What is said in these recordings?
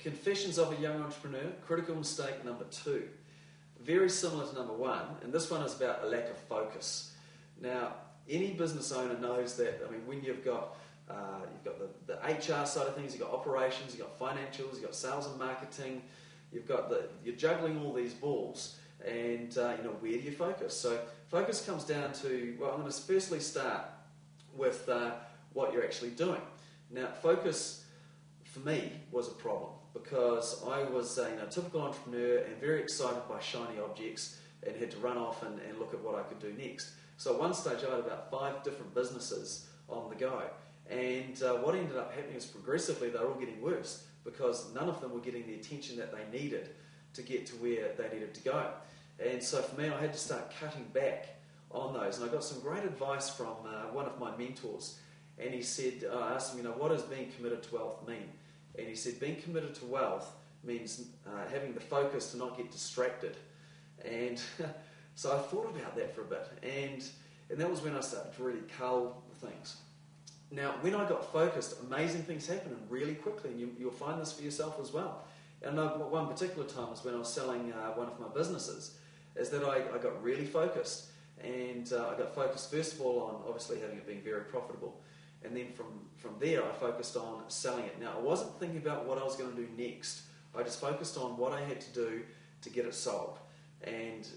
Confessions of a Young Entrepreneur, critical mistake number 2. Very similar to number 1, and this one is about a lack of focus. Now, any business owner knows that, when you've got the HR side of things, you've got operations, you've got financials, you've got sales and marketing, you're juggling all these balls, and where do you focus? So focus comes down to, I'm going to firstly start with what you're actually doing. Now, focus for me was a problem because I was a typical entrepreneur and very excited by shiny objects and had to run off and look at what I could do next. So at one stage I had about 5 different businesses on the go, and what ended up happening is progressively they were all getting worse because none of them were getting the attention that they needed to get to where they needed to go. And so for me, I had to start cutting back on those. And I got some great advice from one of my mentors. And he said, I asked him, what does being committed to wealth mean? And he said, being committed to wealth means having the focus to not get distracted. And so I thought about that for a bit. And that was when I started to really cull things. Now, when I got focused, amazing things happened really quickly, and you'll find this for yourself as well. And one particular time was when I was selling one of my businesses, is that I got really focused. And I got focused, first of all, on obviously having it being very profitable. And then from there, I focused on selling it. Now, I wasn't thinking about what I was going to do next. I just focused on what I had to do to get it sold. And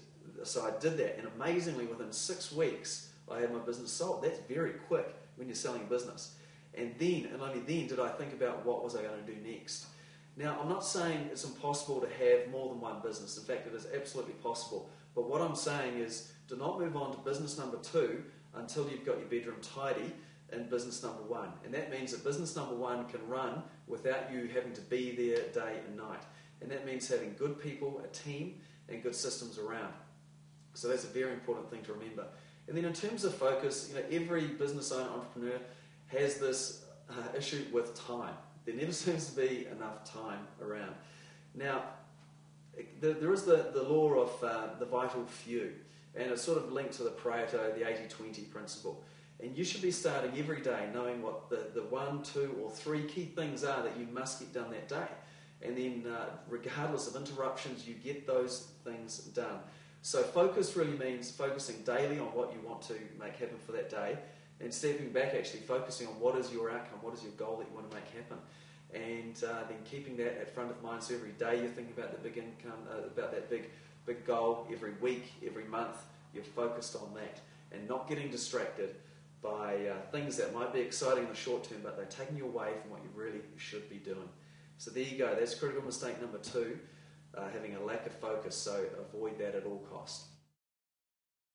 so I did that. And amazingly, within 6 weeks, I had my business sold. That's very quick when you're selling a business. And only then, did I think about what was I going to do next. Now, I'm not saying it's impossible to have more than one business. In fact, it is absolutely possible. But what I'm saying is, do not move on to business number 2 until you've got your bedroom tidy in business number 1. And that means that business number 1 can run without you having to be there day and night. And that means having good people, a team, and good systems around. So that's a very important thing to remember. And then in terms of focus, every business owner, entrepreneur has this issue with time. There never seems to be enough time around. Now, there is the law of the vital few, and it's sort of linked to the Pareto, the 80-20 principle. And you should be starting every day knowing what the 1, 2, or 3 key things are that you must get done that day. And then, regardless of interruptions, you get those things done. So focus really means focusing daily on what you want to make happen for that day, and stepping back, actually focusing on what is your outcome, what is your goal that you want to make happen, and then keeping that at front of mind. So every day you're thinking about the big income, about that big goal. Every week, every month, you're focused on that, and not getting distracted by things that might be exciting in the short term, but they're taking you away from what you really should be doing. So there you go. That's critical mistake number 2. Having a lack of focus, so avoid that at all costs.